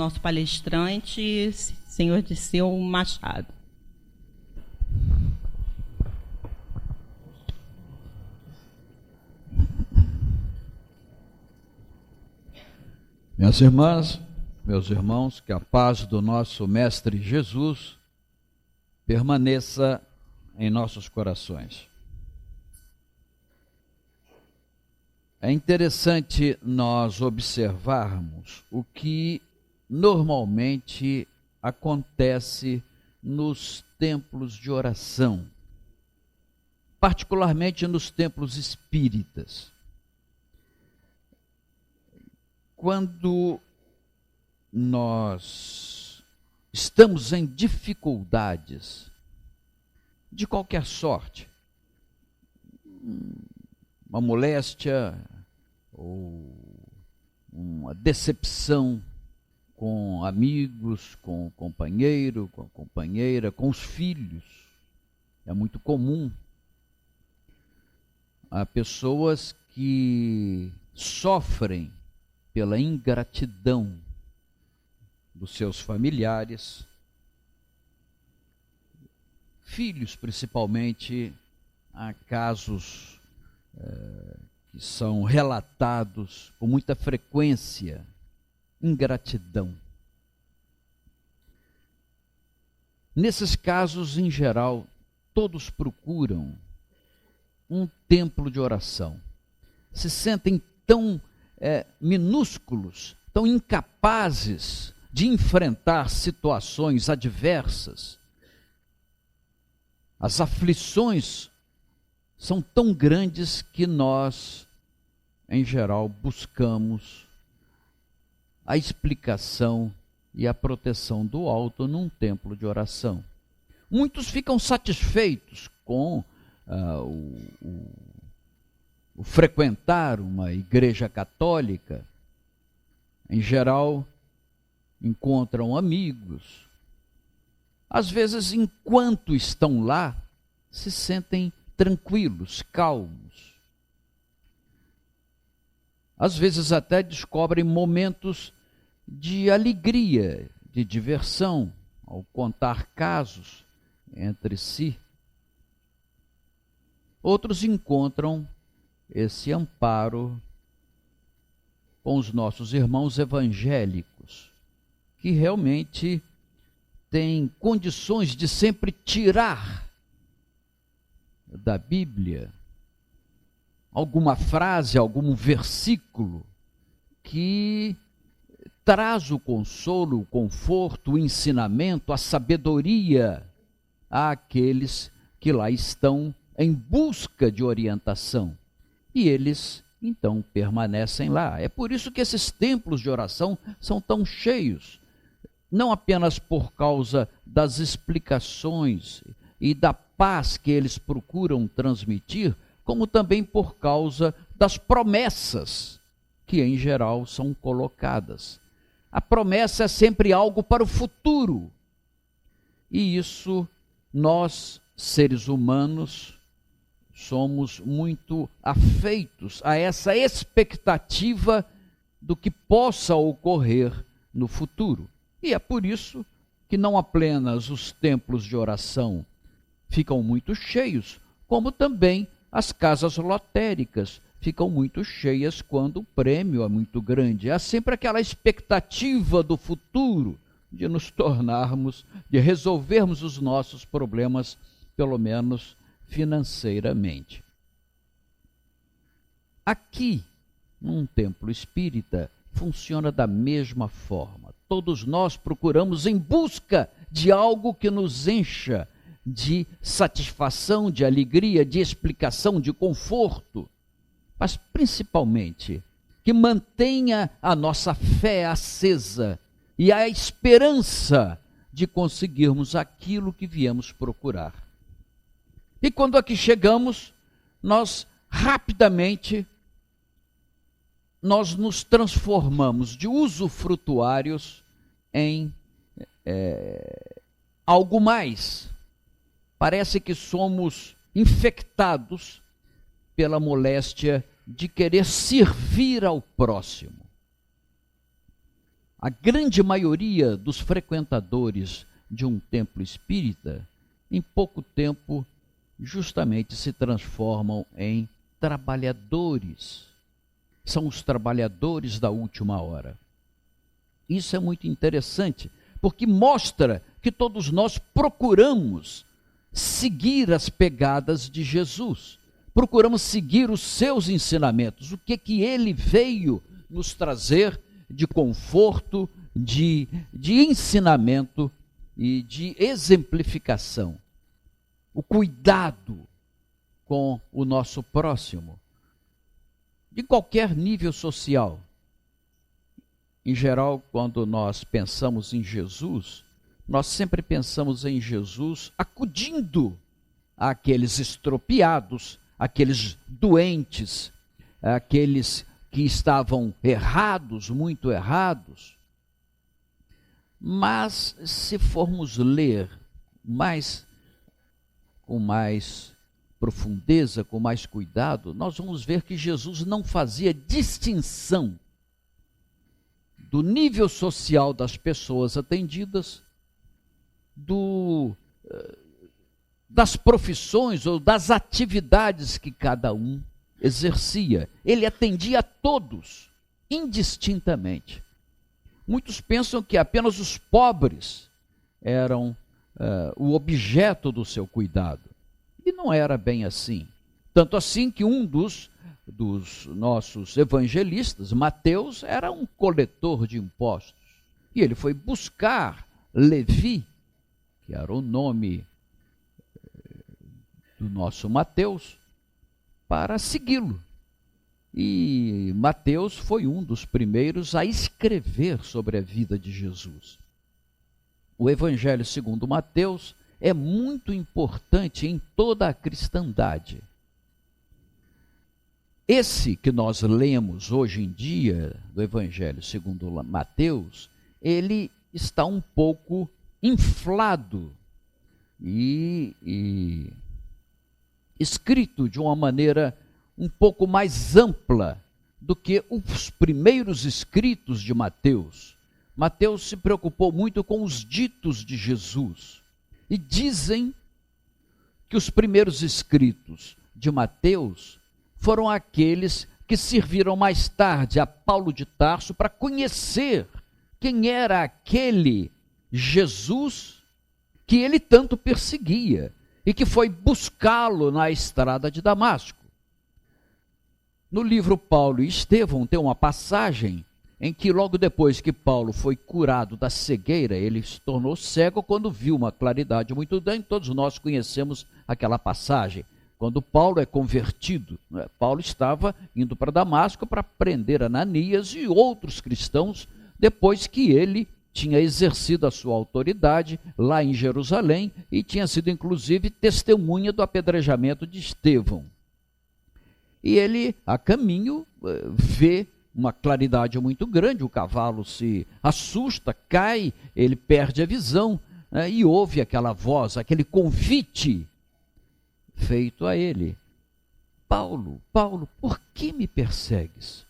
nosso palestrante, senhor Dirceu Machado. Minhas irmãs, meus irmãos, que a paz do nosso Mestre Jesus permaneça em nossos corações. É interessante nós observarmos o que normalmente acontece nos templos de oração, particularmente nos templos espíritas. Quando nós estamos em dificuldades de qualquer sorte, uma moléstia ou uma decepção com amigos, com o companheiro, com a companheira, com os filhos, é muito comum. Há pessoas que sofrem pela ingratidão dos seus familiares, filhos principalmente. Há casos que são relatados com muita frequência, ingratidão. Nesses casos, em geral, todos procuram um templo de oração. Se sentem tão minúsculos, tão incapazes de enfrentar situações adversas. As aflições são tão grandes que nós, em geral, buscamos a explicação e a proteção do alto num templo de oração. Muitos ficam satisfeitos com o frequentar uma igreja católica. Em geral, encontram amigos. Às vezes, enquanto estão lá, se sentem tranquilos, calmos. Às vezes até descobrem momentos de alegria, de diversão, ao contar casos entre si. Outros encontram esse amparo com os nossos irmãos evangélicos, que realmente têm condições de sempre tirar da Bíblia alguma frase, algum versículo que traz o consolo, o conforto, o ensinamento, a sabedoria àqueles que lá estão em busca de orientação. E eles, então, permanecem lá. É por isso que esses templos de oração são tão cheios, não apenas por causa das explicações e da paz que eles procuram transmitir, como também por causa das promessas que, em geral, são colocadas. A promessa é sempre algo para o futuro. E isso, nós, seres humanos, somos muito afeitos a essa expectativa do que possa ocorrer no futuro. E é por isso que não apenas os templos de oração ficam muito cheios, como também as casas lotéricas ficam muito cheias quando o prêmio é muito grande. Há sempre aquela expectativa do futuro, de nos tornarmos, de resolvermos os nossos problemas, pelo menos financeiramente. Aqui, num templo espírita, funciona da mesma forma. Todos nós procuramos em busca de algo que nos encha de satisfação, de alegria, de explicação, de conforto, mas principalmente que mantenha a nossa fé acesa e a esperança de conseguirmos aquilo que viemos procurar. E quando aqui chegamos, nós rapidamente nos transformamos de usufrutuários em algo mais. Parece que somos infectados pela moléstia de querer servir ao próximo. a grande maioria dos frequentadores de um templo espírita, em pouco tempo, justamente se transformam em trabalhadores. São os trabalhadores da última hora. Isso é muito interessante, porque mostra que todos nós procuramos seguir as pegadas de Jesus. Procuramos seguir os seus ensinamentos, o que ele veio nos trazer de conforto, de ensinamento e de exemplificação. O cuidado com o nosso próximo, de qualquer nível social. Em geral, quando nós pensamos em Jesus, nós sempre pensamos em Jesus acudindo àqueles estropiados, aqueles doentes, aqueles que estavam errados, muito errados. Mas se formos ler com mais profundeza, com mais cuidado, nós vamos ver que Jesus não fazia distinção do nível social das pessoas atendidas, das profissões ou das atividades que cada um exercia. Ele atendia a todos, indistintamente. Muitos pensam que apenas os pobres eram o objeto do seu cuidado. E não era bem assim. Tanto assim que um dos nossos evangelistas, Mateus, era um coletor de impostos. E ele foi buscar Levi, que era o nome do nosso Mateus, para segui-lo. E Mateus foi um dos primeiros a escrever sobre a vida de Jesus. O Evangelho segundo Mateus é muito importante em toda a cristandade. Esse que nós lemos hoje em dia, do Evangelho segundo Mateus, ele está um pouco inflado e escrito de uma maneira um pouco mais ampla do que os primeiros escritos de Mateus. Mateus se preocupou muito com os ditos de Jesus. E dizem que os primeiros escritos de Mateus foram aqueles que serviram mais tarde a Paulo de Tarso para conhecer quem era aquele Jesus que ele tanto perseguia e que foi buscá-lo na estrada de Damasco. No livro Paulo e Estevão tem uma passagem em que logo depois que Paulo foi curado da cegueira, ele se tornou cego quando viu uma claridade muito grande. Todos nós conhecemos aquela passagem. Quando Paulo é convertido, Paulo estava indo para Damasco para prender Ananias e outros cristãos, depois que ele tinha exercido a sua autoridade lá em Jerusalém e tinha sido inclusive testemunha do apedrejamento de Estevão. E ele, a caminho, vê uma claridade muito grande, o cavalo se assusta, cai, ele perde a visão, e ouve aquela voz, aquele convite feito a ele. Paulo, Paulo, por que me persegues?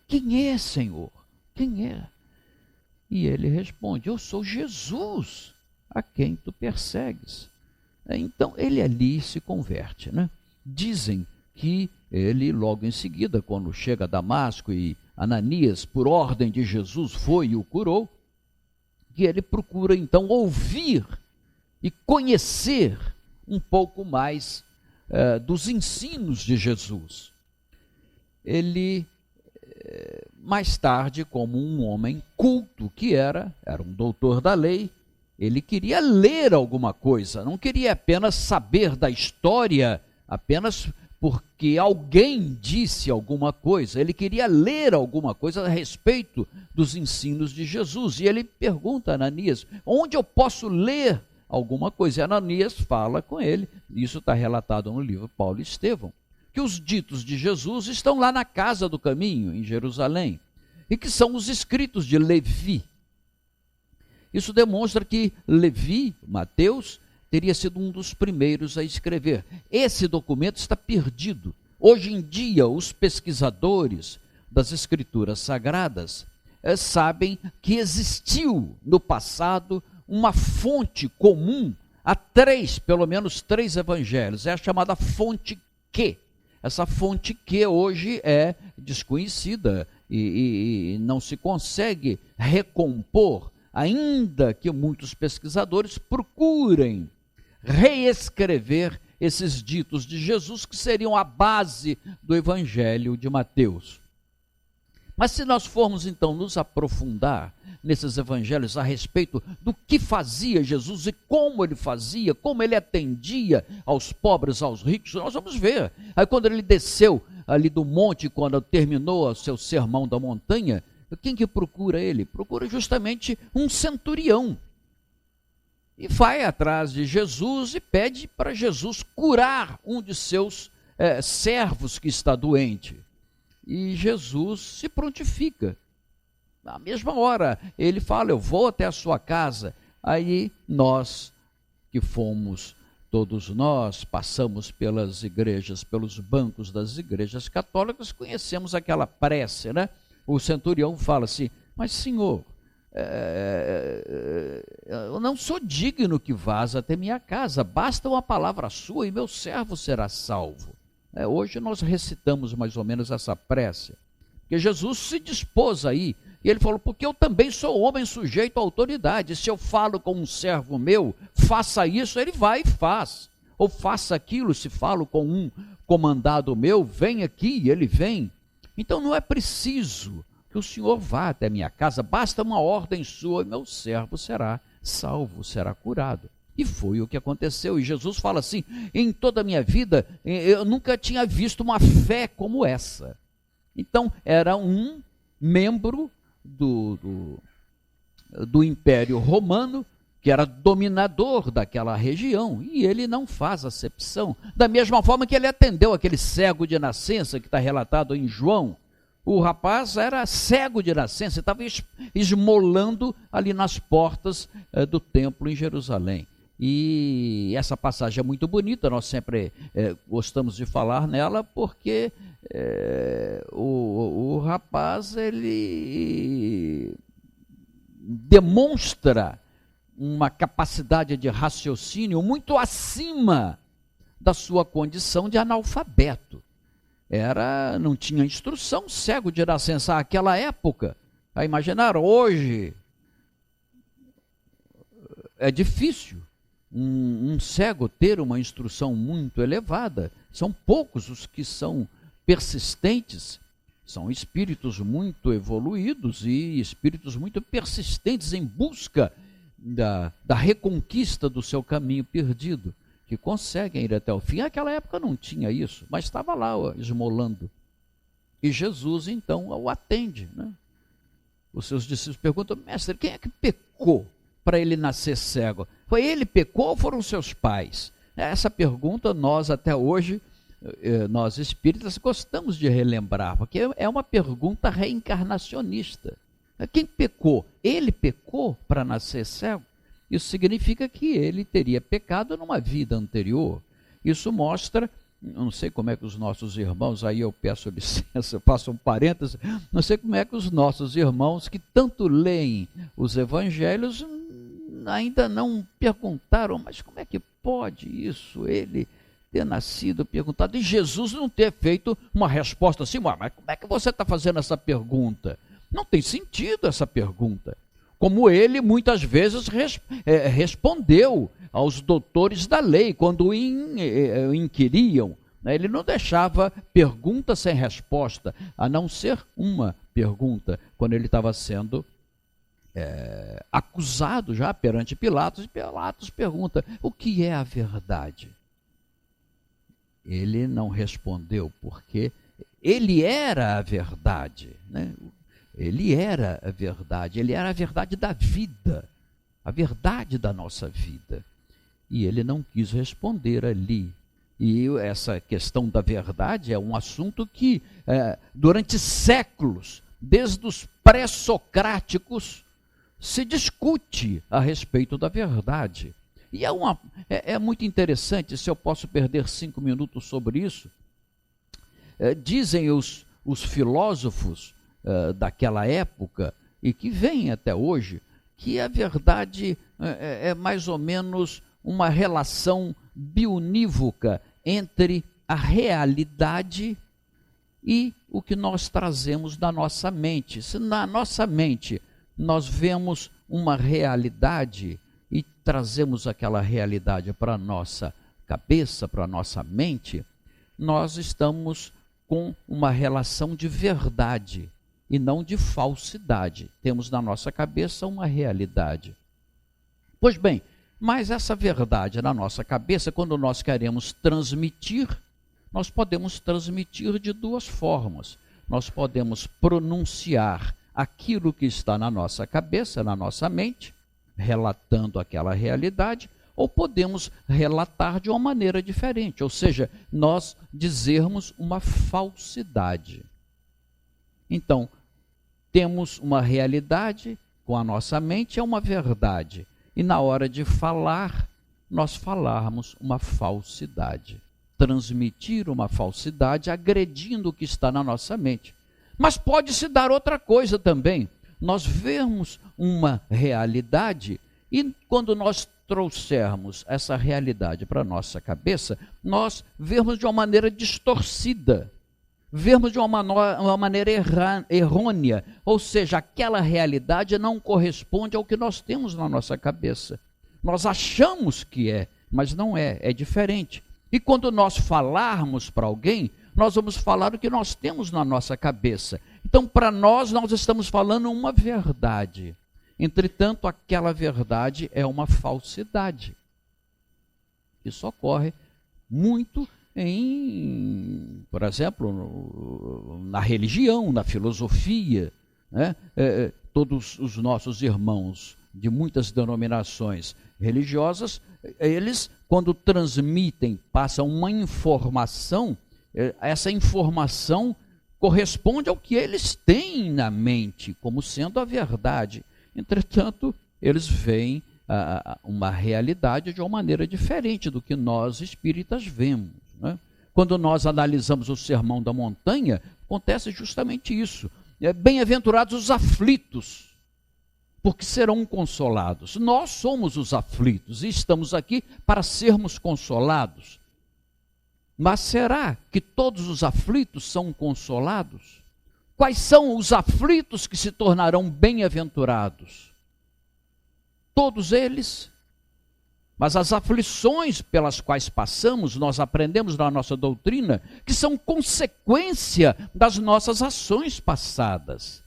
Quem é, Senhor? Quem é? E ele responde, eu sou Jesus, a quem tu persegues. Então ele ali se converte, né? Dizem que ele logo em seguida, quando chega a Damasco e Ananias, por ordem de Jesus, foi e o curou, que ele procura então ouvir e conhecer um pouco mais dos ensinos de Jesus. Ele, mais tarde, como um homem culto que era um doutor da lei, ele queria ler alguma coisa, não queria apenas saber da história, apenas porque alguém disse alguma coisa, ele queria ler alguma coisa a respeito dos ensinos de Jesus. E ele pergunta a Ananias, onde eu posso ler alguma coisa? E Ananias fala com ele, isso está relatado no livro Paulo e Estevão, que os ditos de Jesus estão lá na casa do caminho, em Jerusalém, e que são os escritos de Levi. Isso demonstra que Levi, Mateus, teria sido um dos primeiros a escrever. Esse documento está perdido. Hoje em dia, os pesquisadores das escrituras sagradas sabem que existiu no passado uma fonte comum a pelo menos três evangelhos. É a chamada fonte Q. Essa fonte Q hoje é desconhecida e não se consegue recompor, ainda que muitos pesquisadores procurem reescrever esses ditos de Jesus que seriam a base do Evangelho de Mateus. Mas se nós formos então nos aprofundar nesses evangelhos a respeito do que fazia Jesus e como ele fazia, como ele atendia aos pobres, aos ricos, nós vamos ver. Aí quando ele desceu ali do monte, quando terminou o seu sermão da montanha, quem que procura ele? Procura justamente um centurião. E vai atrás de Jesus e pede para Jesus curar um de seus servos que está doente. E Jesus se prontifica. Na mesma hora, ele fala, eu vou até a sua casa. Aí nós, que fomos, todos nós, passamos pelas igrejas, pelos bancos das igrejas católicas, conhecemos aquela prece, né? O centurião fala assim, mas Senhor, eu não sou digno que vás até minha casa, basta uma palavra sua e meu servo será salvo. Hoje nós recitamos mais ou menos essa prece, porque Jesus se dispôs aí, e ele falou, porque eu também sou homem sujeito à autoridade, se eu falo com um servo meu, faça isso, ele vai e faz, ou faça aquilo, se falo com um comandado meu, vem aqui, ele vem. Então não é preciso que o Senhor vá até minha casa, basta uma ordem sua e meu servo será salvo, será curado. E foi o que aconteceu. E Jesus fala assim, em toda a minha vida, eu nunca tinha visto uma fé como essa. Então, era um membro do Império Romano, que era dominador daquela região, e ele não faz acepção. Da mesma forma que ele atendeu aquele cego de nascença, que está relatado em João. O rapaz era cego de nascença, estava esmolando ali nas portas do templo em Jerusalém. E essa passagem é muito bonita, nós sempre gostamos de falar nela, porque o rapaz, ele demonstra uma capacidade de raciocínio muito acima da sua condição de analfabeto. Não tinha instrução, cego de nascença naquela época. A imaginar, hoje é difícil um cego ter uma instrução muito elevada. São poucos os que são persistentes, são espíritos muito evoluídos e espíritos muito persistentes em busca da reconquista do seu caminho perdido, que conseguem ir até o fim. Naquela época não tinha isso, mas estava lá esmolando. E Jesus então o atende, né? Os seus discípulos perguntam, mestre, quem é que pecou para ele nascer cego? Foi ele que pecou ou foram seus pais? Essa pergunta nós até hoje, nós espíritas, gostamos de relembrar, porque é uma pergunta reencarnacionista. Quem pecou? Ele pecou para nascer cego? Isso significa que ele teria pecado numa vida anterior. Isso mostra, não sei como é que os nossos irmãos, aí eu peço licença, eu faço um parêntese, não sei como é que os nossos irmãos que tanto leem os evangelhos ainda não perguntaram, mas como é que pode isso, ele ter nascido, perguntado, e Jesus não ter feito uma resposta assim, mas como é que você está fazendo essa pergunta? Não tem sentido essa pergunta. Como ele muitas vezes respondeu aos doutores da lei, quando o inquiriam, né? Ele não deixava pergunta sem resposta, a não ser uma pergunta, quando ele estava sendo acusado já perante Pilatos, e Pilatos pergunta, o que é a verdade? Ele não respondeu, porque ele era a verdade, né? Ele era a verdade da vida, a verdade da nossa vida. E ele não quis responder ali. E essa questão da verdade é um assunto que, durante séculos, desde os pré-socráticos, se discute a respeito da verdade. E é muito interessante, se eu posso perder 5 minutos sobre isso, dizem os filósofos daquela época e que vem até hoje, que a verdade é mais ou menos uma relação bionívoca entre a realidade e o que nós trazemos da nossa mente. Se na nossa mente nós vemos uma realidade e trazemos aquela realidade para a nossa cabeça, para a nossa mente, nós estamos com uma relação de verdade e não de falsidade. Temos na nossa cabeça uma realidade. Pois bem, mas essa verdade na nossa cabeça, quando nós queremos transmitir, nós podemos transmitir de duas formas. Nós podemos pronunciar aquilo que está na nossa cabeça, na nossa mente, relatando aquela realidade, ou podemos relatar de uma maneira diferente, ou seja, nós dizermos uma falsidade. Então, temos uma realidade com a nossa mente, é uma verdade. E na hora de falar, nós falarmos uma falsidade. Transmitir uma falsidade agredindo o que está na nossa mente. Mas pode-se dar outra coisa também. Nós vemos uma realidade e quando nós trouxermos essa realidade para a nossa cabeça, nós vemos de uma maneira distorcida. Vemos de uma maneira errônea, ou seja, aquela realidade não corresponde ao que nós temos na nossa cabeça. Nós achamos que é, mas não é, é diferente. E quando nós falarmos para alguém, nós vamos falar o que nós temos na nossa cabeça. Então, para nós estamos falando uma verdade. Entretanto, aquela verdade é uma falsidade. Isso ocorre muito por exemplo, na religião, na filosofia, né? Todos os nossos irmãos de muitas denominações religiosas, eles, quando transmitem, passam uma informação, essa informação corresponde ao que eles têm na mente, como sendo a verdade. Entretanto, eles veem uma realidade de uma maneira diferente do que nós espíritas vemos, né? Quando nós analisamos o Sermão da Montanha, acontece justamente isso. Bem-aventurados os aflitos, porque serão consolados. Nós somos os aflitos e estamos aqui para sermos consolados. Mas será que todos os aflitos são consolados? Quais são os aflitos que se tornarão bem-aventurados? Todos eles? Mas as aflições pelas quais passamos, nós aprendemos na nossa doutrina, que são consequência das nossas ações passadas.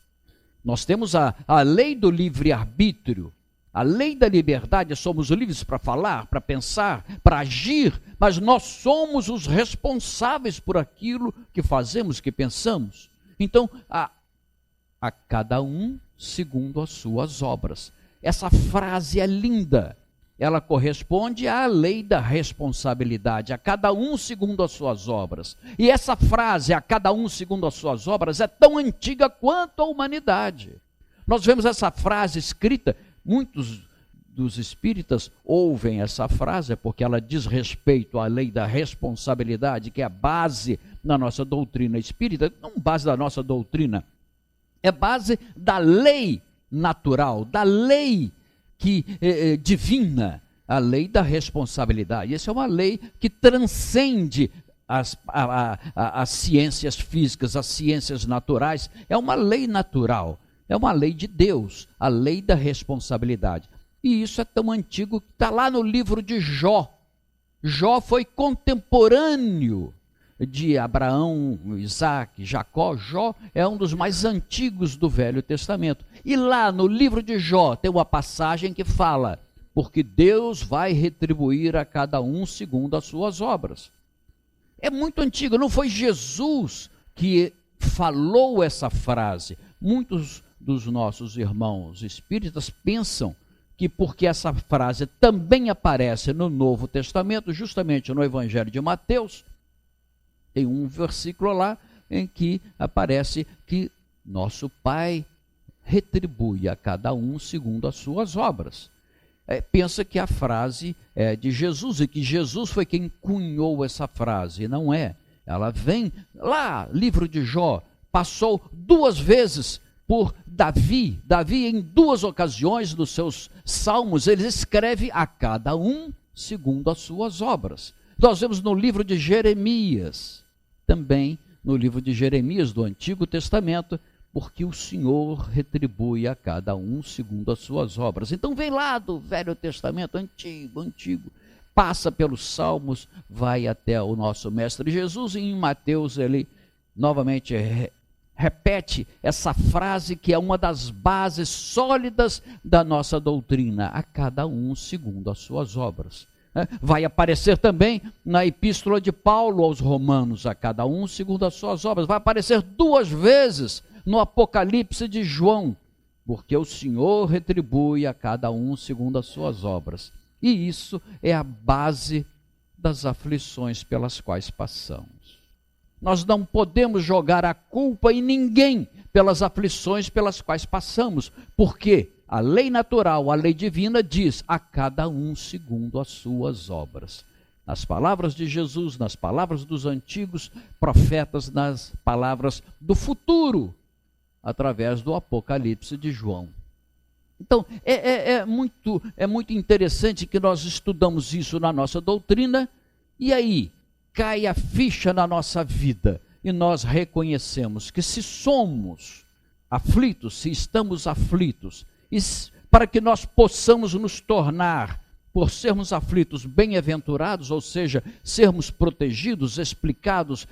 Nós temos a lei do livre-arbítrio, a lei da liberdade, somos livres para falar, para pensar, para agir, mas nós somos os responsáveis por aquilo que fazemos, que pensamos. Então, a cada um segundo as suas obras. Essa frase é linda. Ela corresponde à lei da responsabilidade, a cada um segundo as suas obras. E essa frase, a cada um segundo as suas obras, é tão antiga quanto a humanidade. Nós vemos essa frase escrita, muitos dos espíritas ouvem essa frase, porque ela diz respeito à lei da responsabilidade, que é a base na nossa doutrina espírita, não base da nossa doutrina, é base da lei natural, da lei divina, a lei da responsabilidade. Essa é uma lei que transcende as ciências físicas, as ciências naturais. É uma lei natural, é uma lei de Deus, a lei da responsabilidade. E isso é tão antigo que está lá no livro de Jó. Jó foi contemporâneo de Abraão, Isaac, Jacó. Jó é um dos mais antigos do Velho Testamento. E lá no livro de Jó tem uma passagem que fala: porque Deus vai retribuir a cada um segundo as suas obras. É muito antigo, não foi Jesus que falou essa frase. Muitos dos nossos irmãos espíritas pensam que porque essa frase também aparece no Novo Testamento, justamente no Evangelho de Mateus, tem um versículo lá em que aparece que nosso Pai retribui a cada um segundo as suas obras. Pensa que a frase é de Jesus e que Jesus foi quem cunhou essa frase. Não é. Ela vem lá, livro de Jó, passou 2 vezes por Davi. Davi, em 2 ocasiões dos seus salmos, ele escreve a cada um segundo as suas obras. Nós vemos no livro de Jeremias, também no livro de Jeremias do Antigo Testamento, porque o Senhor retribui a cada um segundo as suas obras. Então vem lá do Velho Testamento, antigo, passa pelos Salmos, vai até o nosso Mestre Jesus, e em Mateus ele novamente repete essa frase que é uma das bases sólidas da nossa doutrina, a cada um segundo as suas obras. Vai aparecer também na epístola de Paulo aos Romanos, a cada um segundo as suas obras. Vai aparecer 2 vezes no Apocalipse de João, porque o Senhor retribui a cada um segundo as suas obras. E isso é a base das aflições pelas quais passamos. Nós não podemos jogar a culpa em ninguém pelas aflições pelas quais passamos, porque a lei natural, a lei divina diz a cada um segundo as suas obras. Nas palavras de Jesus, nas palavras dos antigos profetas, nas palavras do futuro, através do Apocalipse de João. Então, é muito interessante que nós estudamos isso na nossa doutrina, e aí cai a ficha na nossa vida, e nós reconhecemos que se somos aflitos, se estamos aflitos, e para que nós possamos nos tornar, por sermos aflitos, bem-aventurados, ou seja, sermos protegidos, explicados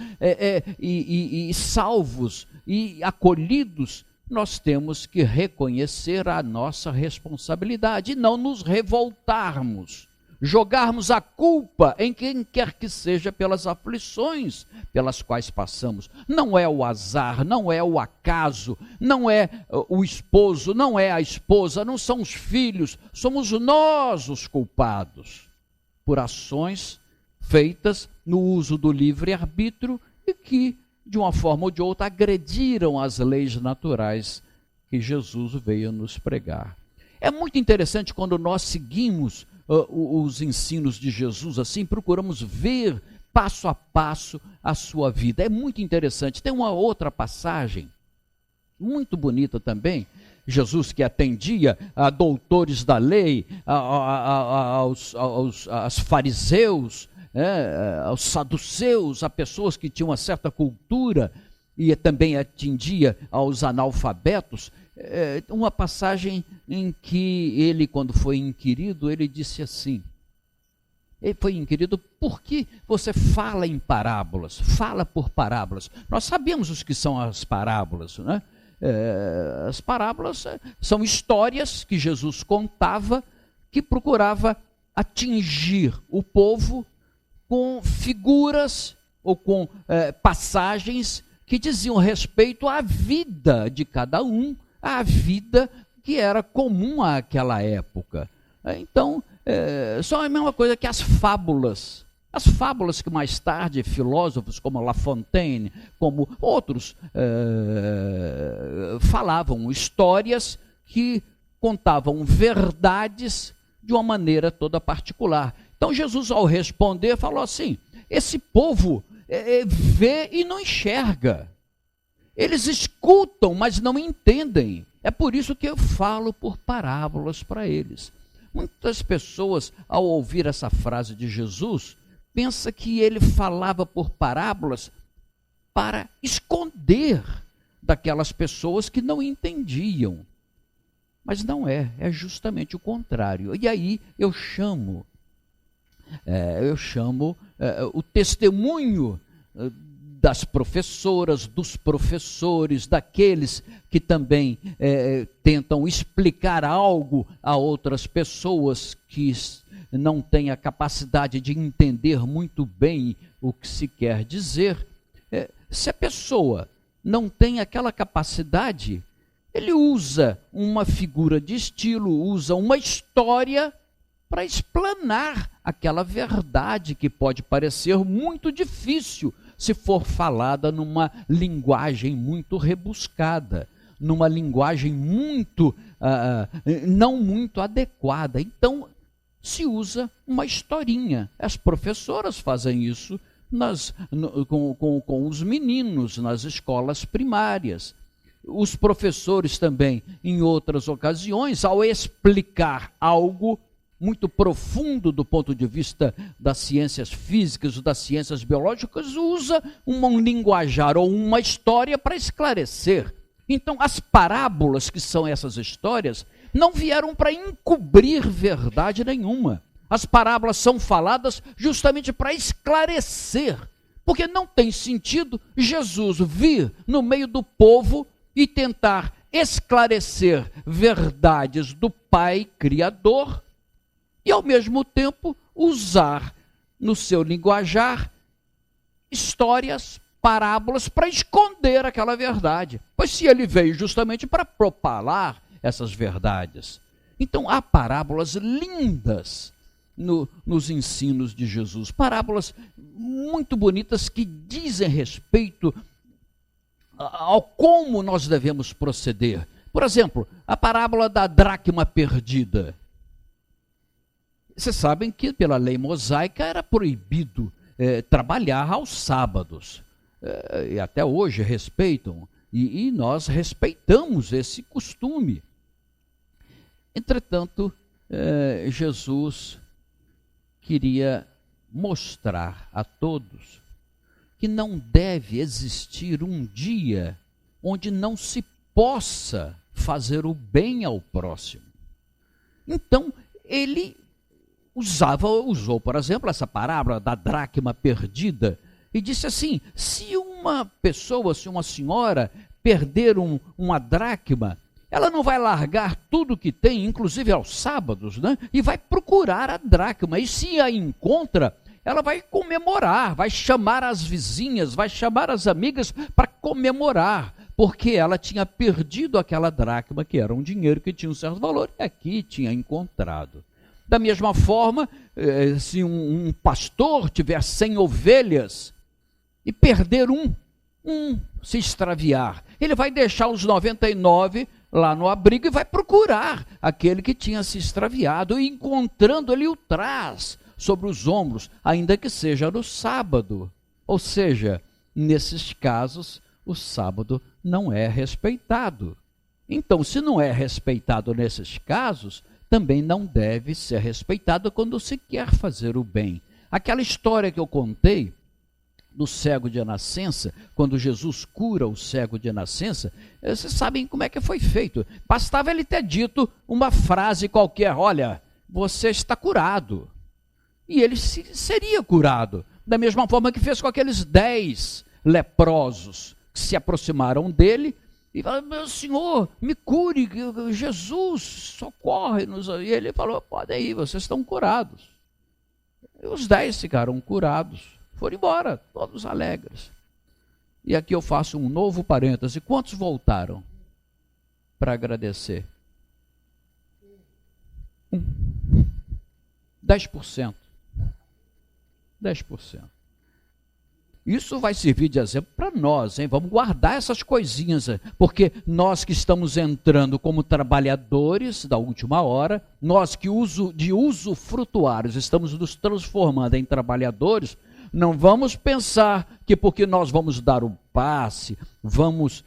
e salvos e acolhidos, nós temos que reconhecer a nossa responsabilidade e não nos revoltarmos, jogarmos a culpa em quem quer que seja pelas aflições pelas quais passamos. Não é o azar, não é o acaso, não é o esposo, não é a esposa, não são os filhos, somos nós os culpados por ações feitas no uso do livre-arbítrio e que, de uma forma ou de outra, agrediram as leis naturais que Jesus veio nos pregar. É muito interessante quando nós seguimos os ensinos de Jesus, assim, procuramos ver passo a passo a sua vida. É muito interessante. Tem uma outra passagem, muito bonita também, Jesus que atendia a doutores da lei, aos fariseus, aos saduceus, a pessoas que tinham uma certa cultura, e também atendia aos analfabetos. Uma passagem em que ele, quando foi inquirido, ele disse assim, ele foi inquirido: por que você fala em parábolas? Fala por parábolas. Nós sabemos o que são as parábolas, né? As parábolas são histórias que Jesus contava, que procurava atingir o povo com figuras ou com passagens que diziam respeito à vida de cada um, à vida que era comum àquela época. Então, são a mesma coisa que as fábulas. As fábulas que mais tarde filósofos como La Fontaine, como outros, falavam, histórias que contavam verdades de uma maneira toda particular. Então Jesus, ao responder, falou assim: esse povo vê e não enxerga. Eles escutam, mas não entendem. É por isso que eu falo por parábolas para eles. Muitas pessoas, ao ouvir essa frase de Jesus, pensam que ele falava por parábolas para esconder daquelas pessoas que não entendiam. Mas não é justamente o contrário. E aí eu chamo o testemunho das professoras, dos professores, daqueles que também tentam explicar algo a outras pessoas que não têm a capacidade de entender muito bem o que se quer dizer. Se a pessoa não tem aquela capacidade, ele usa uma figura de estilo, usa uma história para explanar aquela verdade que pode parecer muito difícil se for falada numa linguagem muito rebuscada, numa linguagem não muito adequada. Então, se usa uma historinha. As professoras fazem isso com os meninos nas escolas primárias. os professores também, em outras ocasiões, ao explicar algo muito profundo do ponto de vista das ciências físicas ou das ciências biológicas, usa um linguajar ou uma história para esclarecer. Então, as parábolas, que são essas histórias, não vieram para encobrir verdade nenhuma. As parábolas são faladas justamente para esclarecer, porque não tem sentido Jesus vir no meio do povo e tentar esclarecer verdades do Pai Criador e, ao mesmo tempo, usar no seu linguajar histórias, parábolas para esconder aquela verdade. Pois se ele veio justamente para propalar essas verdades. Então, há parábolas lindas nos ensinos de Jesus, parábolas muito bonitas que dizem respeito ao como nós devemos proceder. Por exemplo, a parábola da dracma perdida. Vocês sabem que pela lei mosaica era proibido trabalhar aos sábados. E até hoje respeitam, e nós respeitamos esse costume. Entretanto, Jesus queria mostrar a todos que não deve existir um dia onde não se possa fazer o bem ao próximo. Então, ele usou, por exemplo, essa parábola da dracma perdida, e disse assim: se uma pessoa, se uma senhora perder uma dracma, ela não vai largar tudo que tem, inclusive aos sábados, né? E vai procurar a dracma, e se a encontra, ela vai comemorar, vai chamar as vizinhas, vai chamar as amigas para comemorar, porque ela tinha perdido aquela dracma, que era um dinheiro que tinha um certo valor, e aqui tinha encontrado. Da mesma forma, se um pastor tiver 100 ovelhas e perder se extraviar, ele vai deixar os 99 lá no abrigo e vai procurar aquele que tinha se extraviado, e encontrando, ele o traz sobre os ombros, ainda que seja no sábado. Ou seja, nesses casos, o sábado não é respeitado. Então, se não é respeitado nesses casos, também não deve ser respeitado quando se quer fazer o bem. Aquela história que eu contei do cego de nascença, quando Jesus cura o cego de nascença, vocês sabem como é que foi feito. Bastava ele ter dito uma frase qualquer: olha, você está curado. E ele seria curado. Da mesma forma que fez com aqueles 10 leprosos que se aproximaram dele e falaram: meu Senhor, me cure, Jesus, socorre-nos. E ele falou: podem ir, vocês estão curados. E os 10 ficaram curados, foram embora, todos alegres. E aqui eu faço um novo parêntese: quantos voltaram para agradecer? 10%. 10%. Isso vai servir de exemplo para nós, hein? Vamos guardar essas coisinhas, porque nós que estamos entrando como trabalhadores da última hora, nós que de usufrutuários estamos nos transformando em trabalhadores, não vamos pensar que porque nós vamos dar o passe, vamos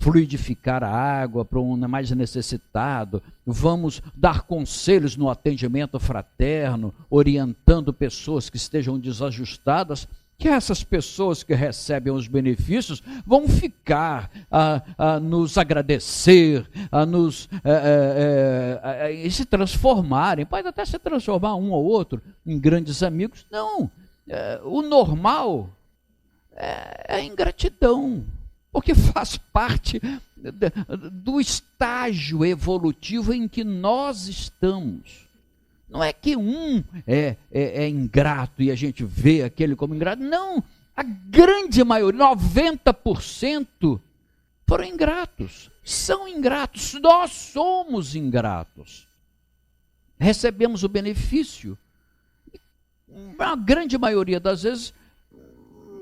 fluidificar a água para um mais necessitado, vamos dar conselhos no atendimento fraterno, orientando pessoas que estejam desajustadas, que essas pessoas que recebem os benefícios vão ficar a nos agradecer, e se transformarem. Pode até se transformar um ou outro em grandes amigos. Não. O normal é a ingratidão, porque faz parte do estágio evolutivo em que nós estamos. Não é que um é ingrato e a gente vê aquele como ingrato. Não, a grande maioria, 90%, foram ingratos, são ingratos, nós somos ingratos. Recebemos o benefício. A grande maioria das vezes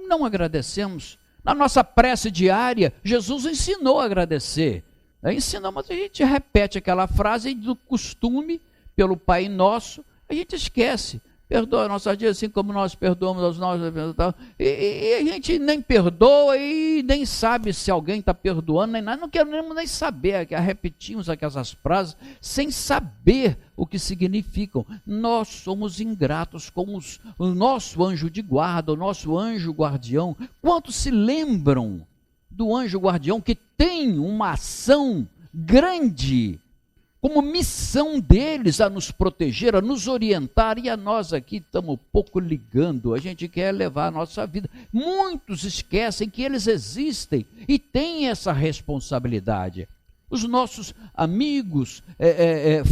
não agradecemos. Na nossa prece diária, Jesus ensinou a agradecer. Ensinou, mas a gente repete aquela frase do costume, pelo Pai Nosso, a gente esquece. perdoa as nossas dívidas, assim como nós perdoamos aos nossos. E a gente nem perdoa e nem sabe se alguém está perdoando, nem nada, não queremos nem saber, repetimos aquelas frases sem saber o que significam. Nós somos ingratos com o nosso anjo de guarda, o nosso anjo guardião. Quantos se lembram do anjo guardião que tem uma ação grande, como missão deles a nos proteger, a nos orientar, e a nós aqui estamos pouco ligando, a gente quer levar a nossa vida. Muitos esquecem que eles existem e têm essa responsabilidade. Os nossos amigos,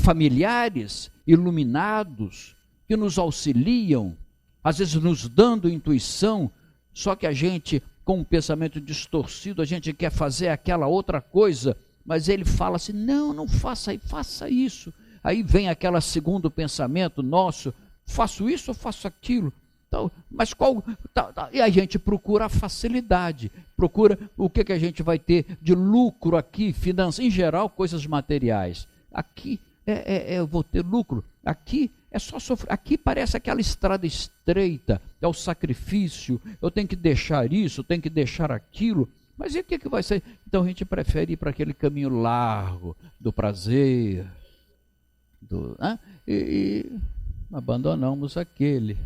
familiares, iluminados, que nos auxiliam, às vezes nos dando intuição, só que a gente, com um pensamento distorcido, a gente quer fazer aquela outra coisa, mas ele fala assim, não faça isso. Aí vem aquele segundo pensamento nosso, faço isso ou faço aquilo? Então, mas qual? E a gente procura a facilidade, procura o que a gente vai ter de lucro aqui, finanças, em geral, coisas materiais. Aqui eu vou ter lucro, aqui é só sofrer, aqui parece aquela estrada estreita, é o sacrifício, eu tenho que deixar isso, eu tenho que deixar aquilo. Mas e o que vai ser? Então a gente prefere ir para aquele caminho largo do prazer, e abandonamos aquele.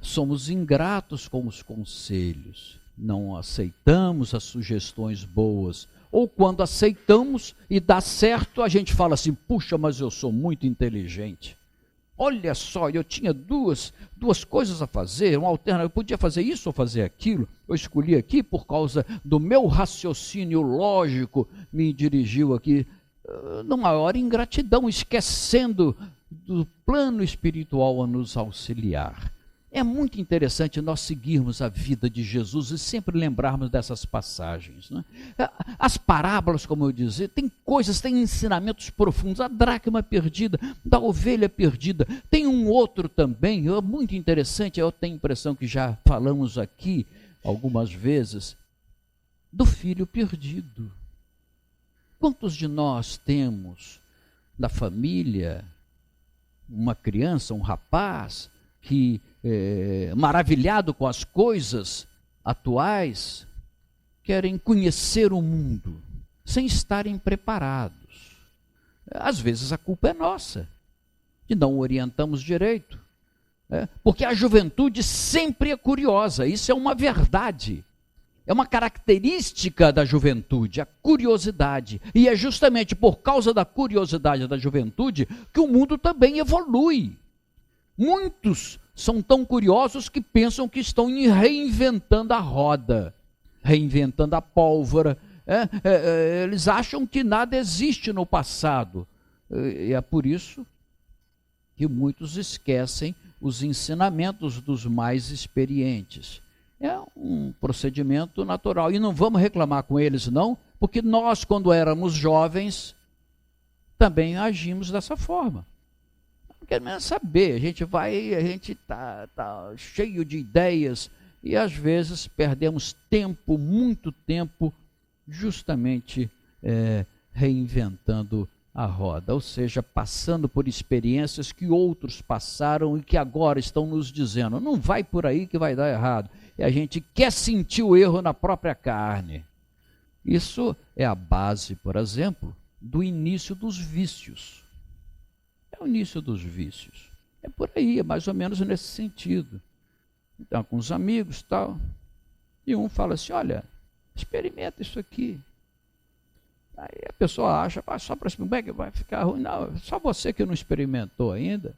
Somos ingratos com os conselhos, não aceitamos as sugestões boas. Ou quando aceitamos e dá certo, a gente fala assim, puxa, mas eu sou muito inteligente. Olha só, eu tinha duas coisas a fazer, uma alternativa, eu podia fazer isso ou fazer aquilo, eu escolhi aqui por causa do meu raciocínio lógico, me dirigiu aqui, numa maior ingratidão, esquecendo do plano espiritual a nos auxiliar. É muito interessante nós seguirmos a vida de Jesus e sempre lembrarmos dessas passagens, né? As parábolas, como eu dizia, tem coisas, tem ensinamentos profundos. A dracma perdida, da ovelha perdida. Tem um outro também, muito interessante, eu tenho a impressão que já falamos aqui algumas vezes, do filho perdido. Quantos de nós temos na família uma criança, um rapaz, que maravilhado com as coisas atuais, querem conhecer o mundo, sem estarem preparados. Às vezes a culpa é nossa, que não orientamos direito, porque a juventude sempre é curiosa, isso é uma verdade, é uma característica da juventude, a curiosidade, e é justamente por causa da curiosidade da juventude que o mundo também evolui. Muitos são tão curiosos que pensam que estão reinventando a roda, reinventando a pólvora. Eles acham que nada existe no passado. E é por isso que muitos esquecem os ensinamentos dos mais experientes. É um procedimento natural. E não vamos reclamar com eles, não, porque nós, quando éramos jovens, também agimos dessa forma. Não quero nem saber, a gente está cheio de ideias e às vezes perdemos tempo, muito tempo, justamente reinventando a roda, ou seja, passando por experiências que outros passaram e que agora estão nos dizendo, não vai por aí que vai dar errado. E a gente quer sentir o erro na própria carne. Isso é a base, por exemplo, do início dos vícios. É o início dos vícios. É por aí, é mais ou menos nesse sentido. Então, com os amigos e tal, e um fala assim, olha, experimenta isso aqui. Aí a pessoa acha, só para experimentar, que vai ficar ruim. Não, só você que não experimentou ainda.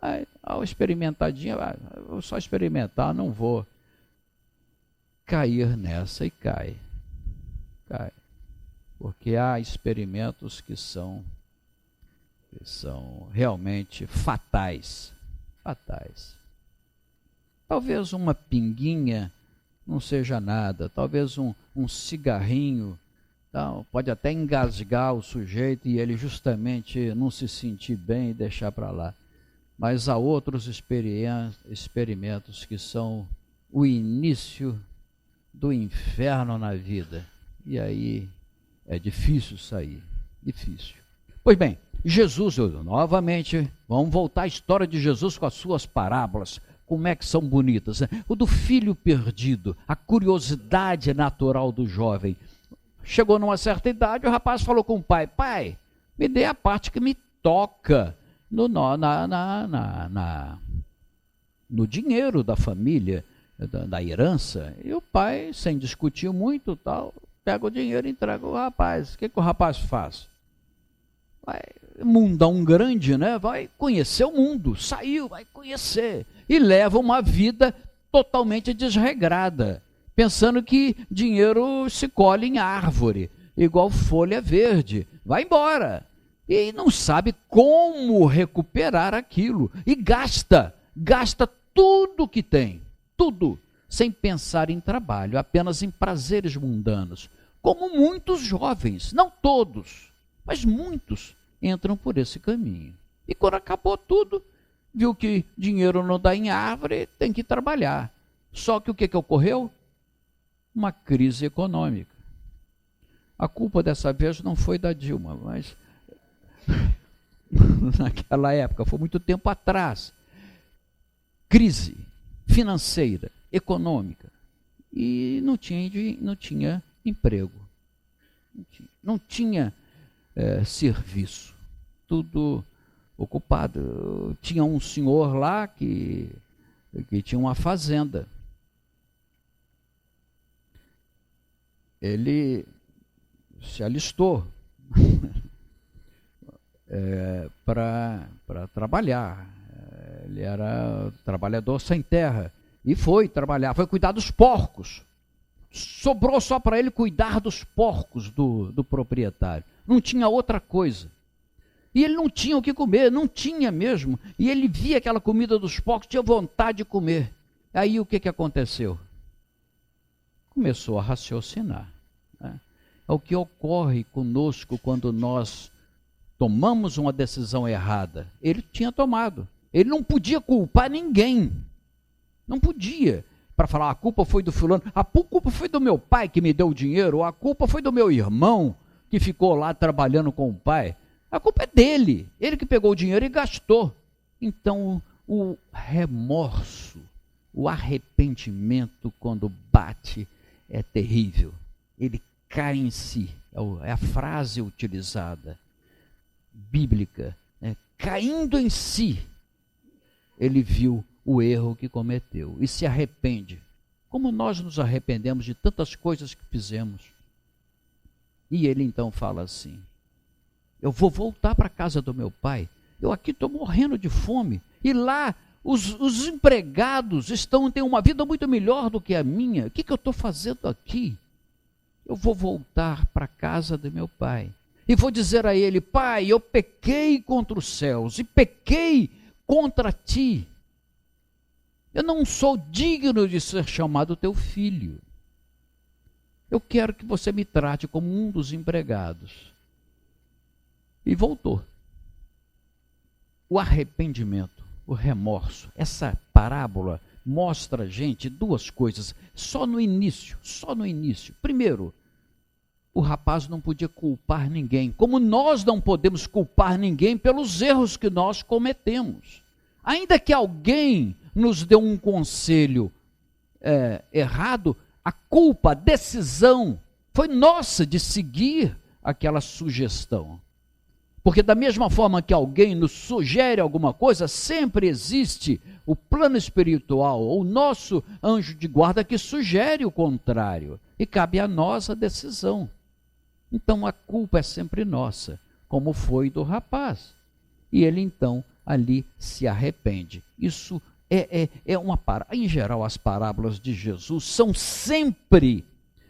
Aí, ao experimentadinha, eu vou só experimentar, não vou cair nessa, e cai. Porque há experimentos que são realmente fatais. Talvez uma pinguinha não seja nada, talvez um cigarrinho, então, pode até engasgar o sujeito e ele justamente não se sentir bem e deixar para lá. Mas há outros experimentos que são o início do inferno na vida. E aí é difícil sair, difícil. Pois bem, Jesus, novamente, vamos voltar à história de Jesus com as suas parábolas. Como é que são bonitas, né? O do filho perdido, a curiosidade natural do jovem. Chegou numa certa idade, o rapaz falou com o pai: pai, me dê a parte que me toca no dinheiro da família, da herança. E o pai, sem discutir muito, tal, pega o dinheiro e entrega o rapaz. O que o rapaz faz? Vai, mundão grande, né? Vai conhecer o mundo, saiu, vai conhecer, e leva uma vida totalmente desregrada, pensando que dinheiro se colhe em árvore, igual folha verde, vai embora, e não sabe como recuperar aquilo, e gasta tudo que tem, tudo, sem pensar em trabalho, apenas em prazeres mundanos, como muitos jovens, não todos, mas muitos entram por esse caminho. E quando acabou tudo, viu que dinheiro não dá em árvore, tem que trabalhar. Só que o que ocorreu? Uma crise econômica. A culpa dessa vez não foi da Dilma, mas naquela época, foi muito tempo atrás. Crise financeira, econômica. E não tinha emprego. Não tinha serviço, tudo ocupado. Tinha um senhor lá que tinha uma fazenda. Ele se alistou para trabalhar. Ele era trabalhador sem terra e foi trabalhar, foi cuidar dos porcos. Sobrou só para ele cuidar dos porcos do proprietário. Não tinha outra coisa. E ele não tinha o que comer, não tinha mesmo. E ele via aquela comida dos porcos, tinha vontade de comer. Aí o que aconteceu? Começou a raciocinar. Né? É o que ocorre conosco quando nós tomamos uma decisão errada. Ele tinha tomado. Ele não podia culpar ninguém. Não podia. Para falar, a culpa foi do fulano, a culpa foi do meu pai que me deu o dinheiro, ou a culpa foi do meu irmão que ficou lá trabalhando com o pai. A culpa é dele, ele que pegou o dinheiro e gastou. Então, o remorso, o arrependimento, quando bate, é terrível. Ele cai em si, é a frase utilizada, bíblica, caindo em si, ele viu o erro que cometeu e se arrepende, como nós nos arrependemos de tantas coisas que fizemos. E ele então fala assim: eu vou voltar para a casa do meu pai, eu aqui estou morrendo de fome, e lá os empregados têm uma vida muito melhor do que a minha, o que eu estou fazendo aqui? Eu vou voltar para a casa do meu pai, e vou dizer a ele: pai, eu pequei contra os céus, e pequei contra ti, eu não sou digno de ser chamado teu filho. Eu quero que você me trate como um dos empregados. E voltou. O arrependimento, o remorso, essa parábola mostra a gente duas coisas, só no início. Primeiro, o rapaz não podia culpar ninguém, como nós não podemos culpar ninguém pelos erros que nós cometemos. Ainda que alguém nos deu um conselho errado, a culpa, a decisão foi nossa de seguir aquela sugestão. Porque da mesma forma que alguém nos sugere alguma coisa, sempre existe o plano espiritual, o nosso anjo de guarda que sugere o contrário. E cabe a nós a decisão. Então a culpa é sempre nossa, como foi do rapaz. E ele então ali se arrepende. Isso é uma parábola. Em geral, as parábolas de Jesus são sempre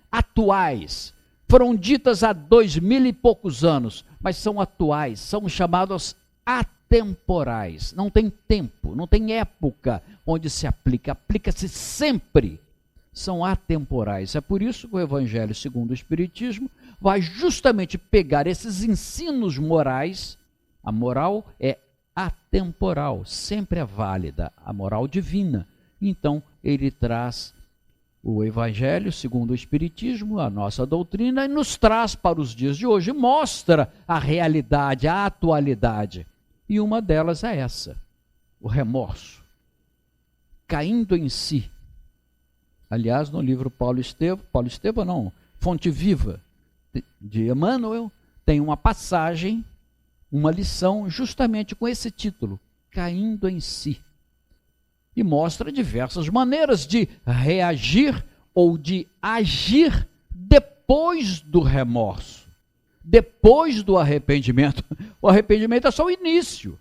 atuais. Foram ditas há 2000 e poucos anos, mas são atuais, são chamadas atemporais. Não tem tempo, não tem época onde se aplica, aplica-se sempre. São atemporais. É por isso que o Evangelho segundo o Espiritismo vai justamente pegar esses ensinos morais. A moral é atemporal, sempre é válida, a moral divina. Então, ele traz o Evangelho segundo o Espiritismo, a nossa doutrina, e nos traz para os dias de hoje, mostra a realidade, a atualidade. E uma delas é essa, o remorso, caindo em si. Aliás, no livro Fonte Viva, de Emmanuel, tem uma passagem, uma lição justamente com esse título, caindo em si. E mostra diversas maneiras de reagir ou de agir depois do remorso, depois do arrependimento. O arrependimento é só o início,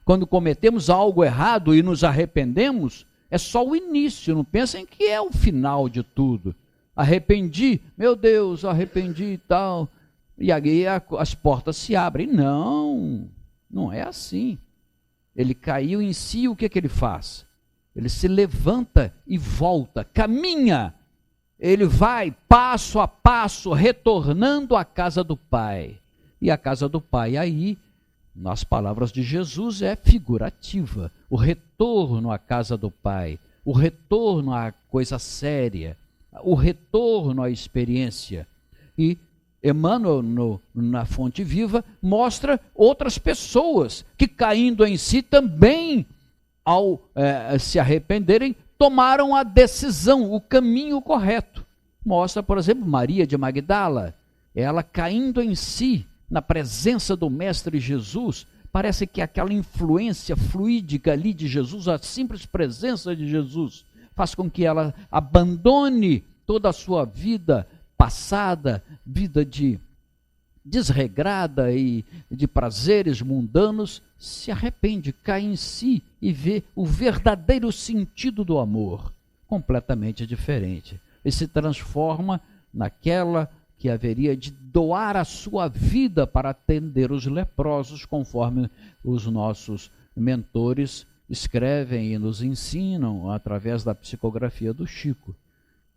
Quando cometemos algo errado e nos arrependemos, é só o início, não pensem que é o final de tudo. Arrependi, meu Deus, arrependi e tal, e aí as portas se abrem. Não, não é assim. Ele caiu em si, o que ele faz? Ele se levanta e volta, caminha. Ele vai passo a passo, retornando à casa do Pai. E a casa do Pai aí, nas palavras de Jesus, é figurativa. O retorno à casa do Pai, o retorno à coisa séria, o retorno à experiência. E Emmanuel, na Fonte Viva, mostra outras pessoas que, caindo em si, também, ao se arrependerem, tomaram a decisão, o caminho correto. Mostra, por exemplo, Maria de Magdala, ela caindo em si, na presença do Mestre Jesus. Parece que aquela influência fluídica ali de Jesus, a simples presença de Jesus, faz com que ela abandone toda a sua vida passada, vida de desregrada e de prazeres mundanos, se arrepende, cai em si e vê o verdadeiro sentido do amor, completamente diferente. E se transforma naquela que haveria de doar a sua vida para atender os leprosos, conforme os nossos mentores escrevem e nos ensinam através da psicografia do Chico.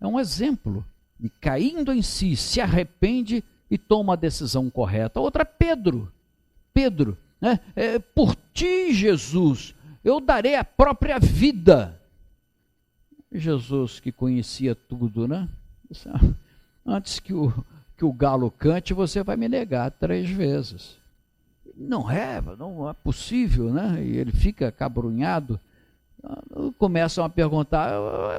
É um exemplo de caindo em si, se arrepende e toma a decisão correta. Outra é Pedro. Pedro, né? Por ti, Jesus, eu darei a própria vida. Jesus, que conhecia tudo, né? Antes que o galo cante, você vai me negar 3 vezes. Não é possível, né? E ele fica acabrunhado. Começam a perguntar,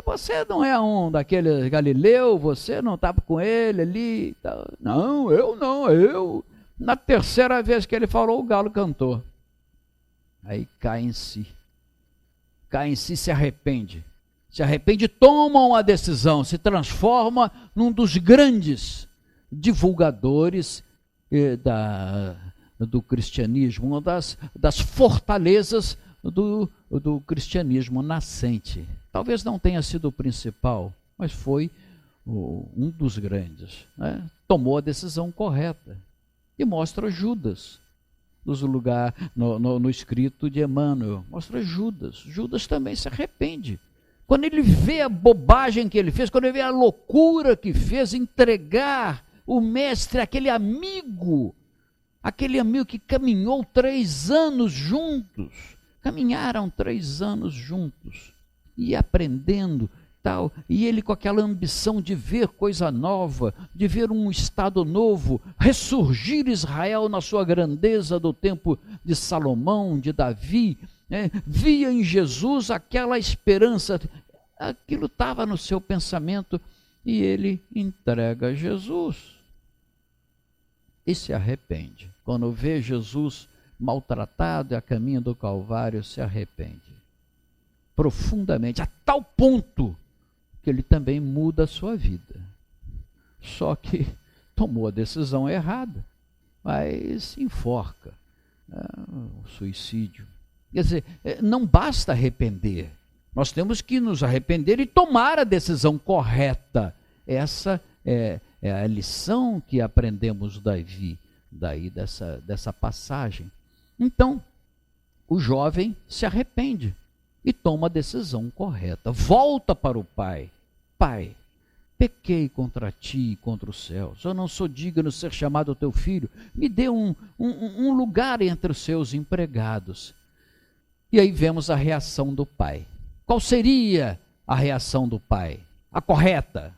você não é um daquele Galileu? Você não estava com ele ali? Não, eu. Na 3ª vez que ele falou, o galo cantou. Aí cai em si, se arrepende, toma uma decisão, se transforma num dos grandes divulgadores do cristianismo, uma das fortalezas do cristianismo nascente. Talvez não tenha sido o principal, mas foi um dos grandes, né? Tomou a decisão correta. E mostra Judas, no escrito de Emmanuel, mostra Judas. Judas também se arrepende. Quando ele vê a bobagem que ele fez, quando ele vê a loucura que fez, entregar o mestre, aquele amigo que caminhou 3 anos juntos, caminharam 3 anos juntos, e aprendendo, tal, e ele com aquela ambição de ver coisa nova, de ver um estado novo, ressurgir Israel na sua grandeza do tempo de Salomão, de Davi, via em Jesus aquela esperança, aquilo estava no seu pensamento, e ele entrega a Jesus e se arrepende. Quando vê Jesus maltratado e a caminho do Calvário, se arrepende profundamente, a tal ponto que ele também muda a sua vida. Só que tomou a decisão errada, mas se enforca, o suicídio. Quer dizer, não basta arrepender, nós temos que nos arrepender e tomar a decisão correta. Essa é a lição que aprendemos daí dessa passagem. Então, o jovem se arrepende e toma a decisão correta, volta para o pai. Pai, pequei contra ti e contra os céus, eu não sou digno de ser chamado teu filho, me dê um lugar entre os seus empregados. E aí vemos a reação do pai. Qual seria a reação do pai? A correta.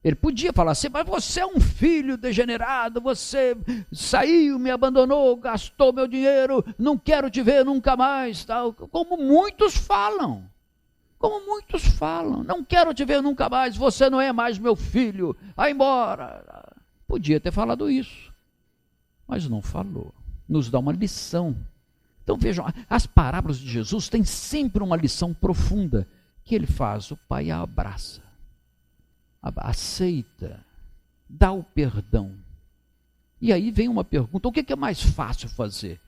Ele podia falar assim, mas você é um filho degenerado, você saiu, me abandonou, gastou meu dinheiro, não quero te ver nunca mais, tal. Como muitos falam, não quero te ver nunca mais, você não é mais meu filho, vai embora. Podia ter falado isso, mas não falou. Nos dá uma lição. Então vejam, as parábolas de Jesus têm sempre uma lição profunda, que ele faz, o pai a abraça, aceita, dá o perdão. E aí vem uma pergunta, o que é mais fácil fazer?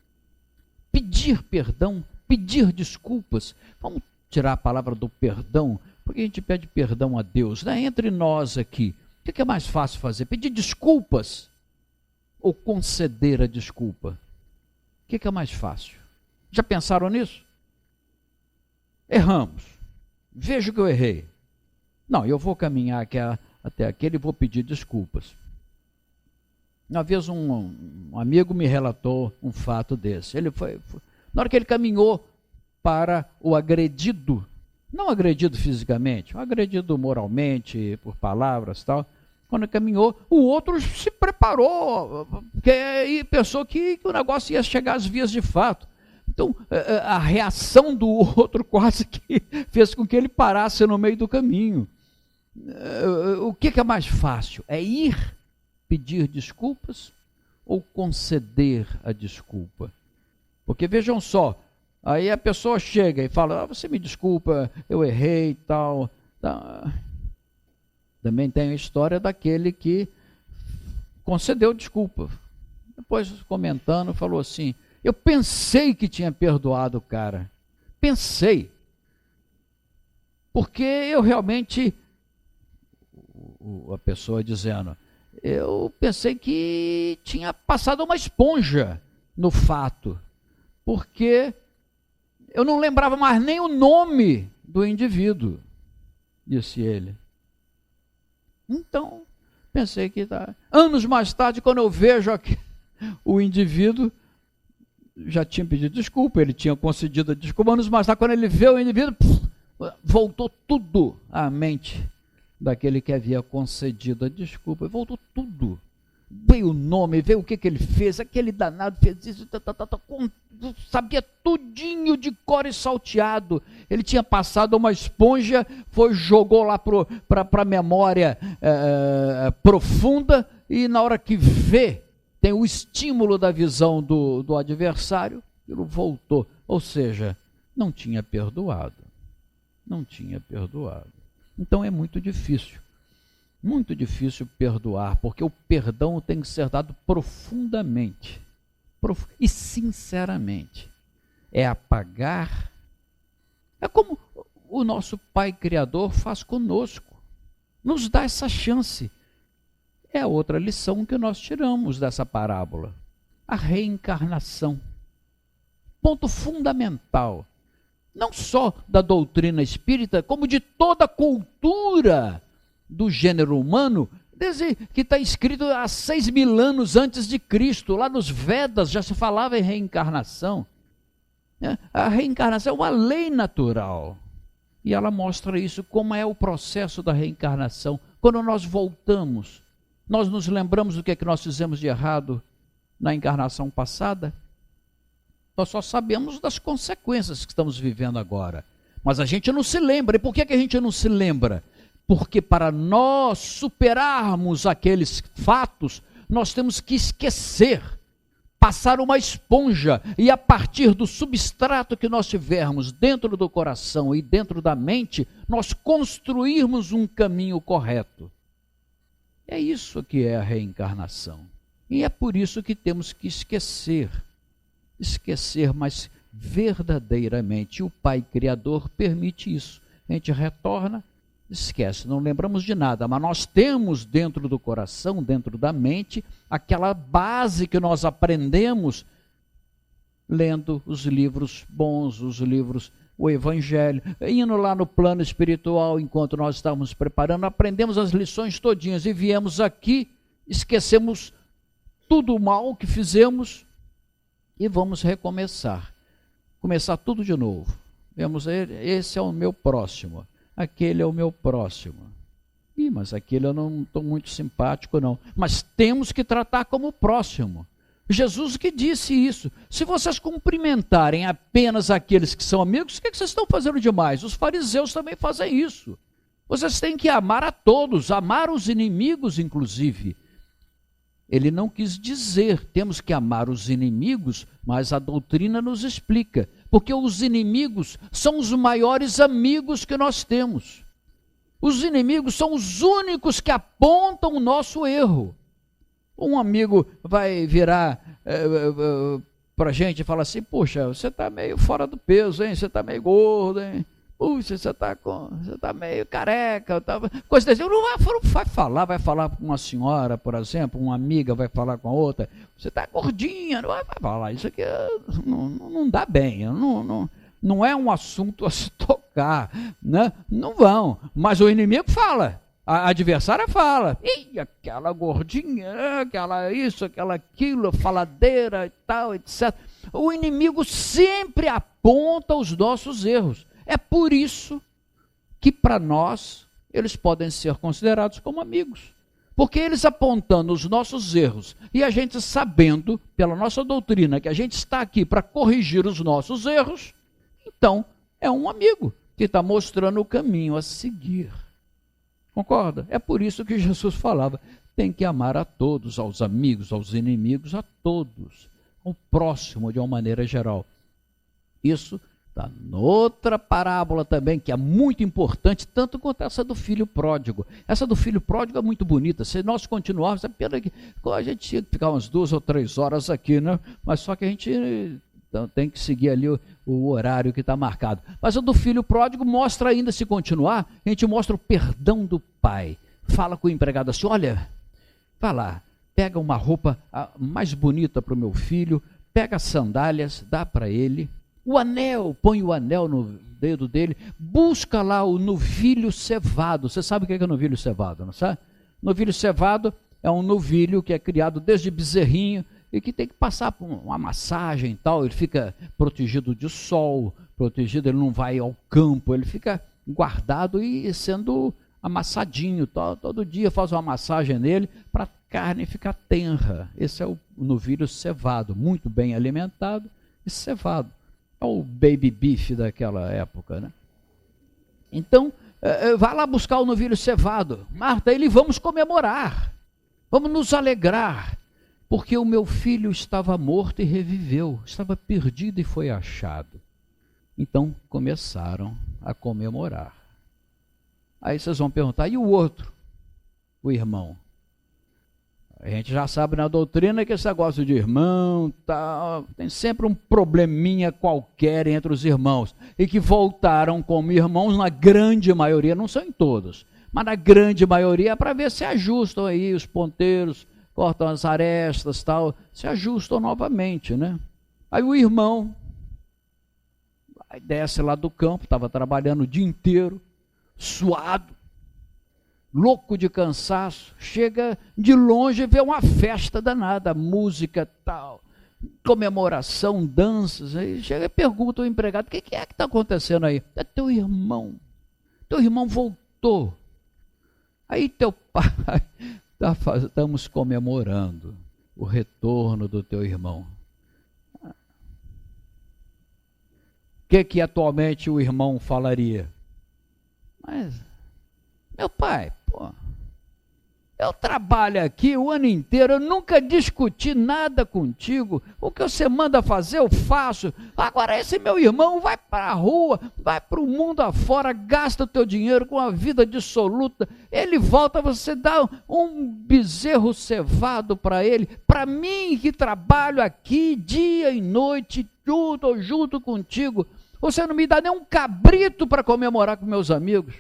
Pedir perdão, pedir desculpas. Vamos tirar a palavra do perdão, porque a gente pede perdão a Deus, né? Entre nós aqui, o que é mais fácil fazer? Pedir desculpas ou conceder a desculpa? O que é mais fácil? Já pensaram nisso? Erramos. Vejo que eu errei. Não, eu vou caminhar até aquele e vou pedir desculpas. Uma vez um amigo me relatou um fato desse. Ele na hora que ele caminhou para o agredido, não agredido fisicamente, agredido moralmente, por palavras e tal, quando ele caminhou, o outro se preparou, e pensou que o negócio ia chegar às vias de fato. Então, a reação do outro quase que fez com que ele parasse no meio do caminho. O que é mais fácil? É ir pedir desculpas ou conceder a desculpa? Porque vejam só, aí a pessoa chega e fala, você me desculpa, eu errei e tal. Também tem a história daquele que concedeu desculpa. Depois, comentando, falou assim, eu pensei que tinha perdoado o cara. Pensei. Porque eu realmente, a pessoa dizendo, eu pensei que tinha passado uma esponja no fato. Porque eu não lembrava mais nem o nome do indivíduo, disse ele. Então, pensei que anos mais tarde, quando eu vejo aqui, o indivíduo já tinha pedido desculpa, ele tinha concedido a desculpa, anos mais tarde, quando ele vê o indivíduo, voltou tudo à mente daquele que havia concedido a desculpa, voltou tudo. Veio o nome, veio o que ele fez, aquele danado fez isso, sabia tudinho de cor e salteado. Ele tinha passado uma esponja, jogou lá para a memória profunda, e na hora que vê, tem o estímulo da visão do adversário, ele voltou. Ou seja, não tinha perdoado. Não tinha perdoado. Então é muito difícil perdoar, porque o perdão tem que ser dado profundamente e sinceramente. É apagar. É como o nosso Pai Criador faz conosco, nos dá essa chance. É a outra lição que nós tiramos dessa parábola, a reencarnação. Ponto fundamental, não só da doutrina espírita, como de toda a cultura do gênero humano, desde que está escrito há 6.000 anos antes de Cristo, lá nos Vedas já se falava em reencarnação. A reencarnação é uma lei natural, e ela mostra isso, como é o processo da reencarnação. Quando nós voltamos, nós nos lembramos do que é que nós fizemos de errado na encarnação passada? Nós só sabemos das consequências que estamos vivendo agora, mas a gente não se lembra. E por que a gente não se lembra? Porque para nós superarmos aqueles fatos, nós temos que esquecer, passar uma esponja, e a partir do substrato que nós tivermos dentro do coração e dentro da mente, nós construirmos um caminho correto. É isso que é a reencarnação. E é por isso que temos que esquecer, mas verdadeiramente. O Pai Criador permite isso. A gente retorna, esquece, não lembramos de nada, mas nós temos dentro do coração, dentro da mente, aquela base que nós aprendemos lendo os livros bons, o Evangelho, indo lá no plano espiritual, enquanto nós estávamos preparando, aprendemos as lições todinhas e viemos aqui, esquecemos tudo o mal que fizemos e vamos recomeçar, começar tudo de novo. Esse é o meu próximo. aquele é o meu próximo. Ih, mas aquele eu não estou muito simpático, não. Mas temos que tratar como próximo. Jesus que disse isso. Se vocês cumprimentarem apenas aqueles que são amigos, o que vocês estão fazendo demais? Os fariseus também fazem isso. Vocês têm que amar a todos, amar os inimigos, inclusive. Ele não quis dizer, temos que amar os inimigos, mas a doutrina nos explica. Porque os inimigos são os maiores amigos que nós temos. Os inimigos são os únicos que apontam o nosso erro. Um amigo vai virar para a gente e falar assim, poxa, você está meio fora do peso, hein? Você está meio gordo, hein? Puxa, você está meio careca. Coisa desse. Não vai falar com uma senhora, por exemplo, uma amiga vai falar com a outra, você está gordinha, não vai falar, isso aqui não dá bem, não é um assunto a se tocar, né? Não vão, mas o inimigo fala. A adversária fala, ih, aquela gordinha, aquela isso, aquela aquilo, faladeira e tal, etc. O inimigo sempre aponta os nossos erros. É por isso que para nós eles podem ser considerados como amigos. Porque eles apontando os nossos erros e a gente sabendo, pela nossa doutrina, que a gente está aqui para corrigir os nossos erros, então é um amigo que está mostrando o caminho a seguir. Concorda? É por isso que Jesus falava, tem que amar a todos, aos amigos, aos inimigos, a todos, ao próximo de uma maneira geral. Isso está noutra parábola também, que é muito importante, tanto quanto essa do filho pródigo. Essa do filho pródigo é muito bonita, se nós continuarmos, é pena que a gente tinha que ficar umas 2 ou 3 horas aqui, né? Mas só que a gente tem que seguir ali o horário que está marcado. Mas a do filho pródigo mostra ainda, se continuar, a gente mostra o perdão do pai. Fala com o empregado assim, olha, vai lá, pega uma roupa mais bonita para o meu filho, pega as sandálias, dá para ele, o anel, põe o anel no dedo dele, busca lá o novilho cevado. Você sabe o que é novilho cevado, não sabe? Novilho cevado é um novilho que é criado desde bezerrinho, e que tem que passar por uma massagem e tal, ele fica protegido de sol, protegido, ele não vai ao campo, ele fica guardado e sendo amassadinho, todo dia faz uma massagem nele para a carne ficar tenra. Esse é o novilho cevado, muito bem alimentado e cevado. É o baby beef daquela época, né? Então, vai lá buscar o novilho cevado. Marta, vamos comemorar, vamos nos alegrar, porque o meu filho estava morto e reviveu, estava perdido e foi achado. Então começaram a comemorar. Aí vocês vão perguntar, e o outro? O irmão? A gente já sabe na doutrina que esse negócio de irmão, tem sempre um probleminha qualquer entre os irmãos, e que voltaram como irmãos na grande maioria, não são em todos, mas na grande maioria, para ver se ajustam aí os ponteiros, cortam as arestas, tal, se ajustam novamente, né? Aí o irmão desce lá do campo, estava trabalhando o dia inteiro, suado, louco de cansaço, chega de longe e vê uma festa danada, música, tal, comemoração, danças, aí chega e pergunta ao empregado, o que é que está acontecendo aí? É teu irmão voltou. Aí teu pai... Estamos comemorando o retorno do teu irmão. O que atualmente o irmão falaria? Mas, meu pai, eu trabalho aqui o ano inteiro, eu nunca discuti nada contigo, o que você manda fazer eu faço, agora esse meu irmão vai para a rua, vai para o mundo afora, gasta o teu dinheiro com a vida dissoluta, ele volta, você dá um bezerro cevado para ele, para mim que trabalho aqui dia e noite, tudo junto contigo, você não me dá nem um cabrito para comemorar com meus amigos.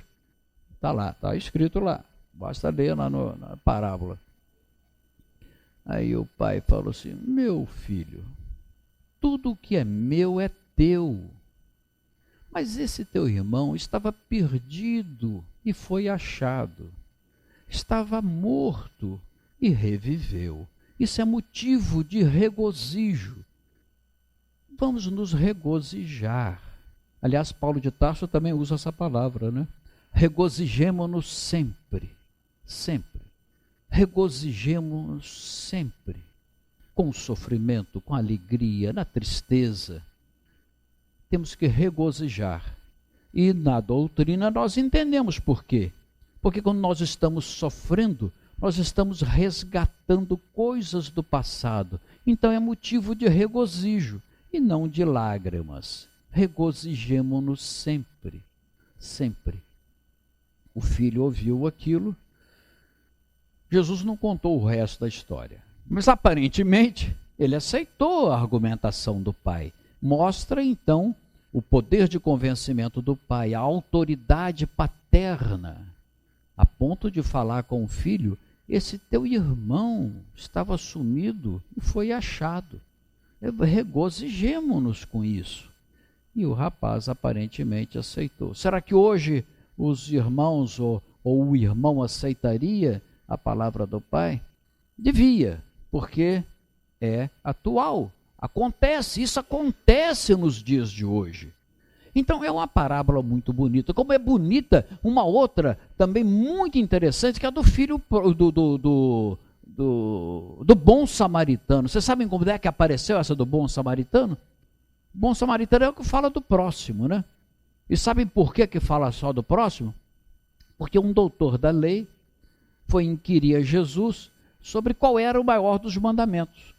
Está lá, está escrito lá. Basta ler lá na parábola. Aí o pai falou assim, meu filho, tudo que é meu é teu. Mas esse teu irmão estava perdido e foi achado. Estava morto e reviveu. Isso é motivo de regozijo. Vamos nos regozijar. Aliás, Paulo de Tarso também usa essa palavra, né? regozijemo-nos sempre, sempre. Regozijemo-nos sempre, com o sofrimento, com a alegria, na tristeza. Temos que regozijar. E na doutrina nós entendemos por quê. Porque quando nós estamos sofrendo, nós estamos resgatando coisas do passado. Então é motivo de regozijo e não de lágrimas. Regozijemo-nos sempre, sempre. O filho ouviu aquilo. Jesus não contou o resto da história. Mas aparentemente ele aceitou a argumentação do pai. Mostra então o poder de convencimento do pai, a autoridade paterna, a ponto de falar com o filho: esse teu irmão estava sumido e foi achado. Regozijemo-nos com isso. E o rapaz aparentemente aceitou. Será que hoje os irmãos ou o irmão aceitaria a palavra do pai? Devia, porque é atual. Acontece, isso acontece nos dias de hoje. Então é uma parábola muito bonita. Como é bonita uma outra também muito interessante, que é a do filho do bom samaritano. Vocês sabem como é que apareceu essa do bom samaritano? O bom samaritano é o que fala do próximo, né? E sabem por que fala só do próximo? Porque um doutor da lei foi inquirir a Jesus sobre qual era o maior dos mandamentos.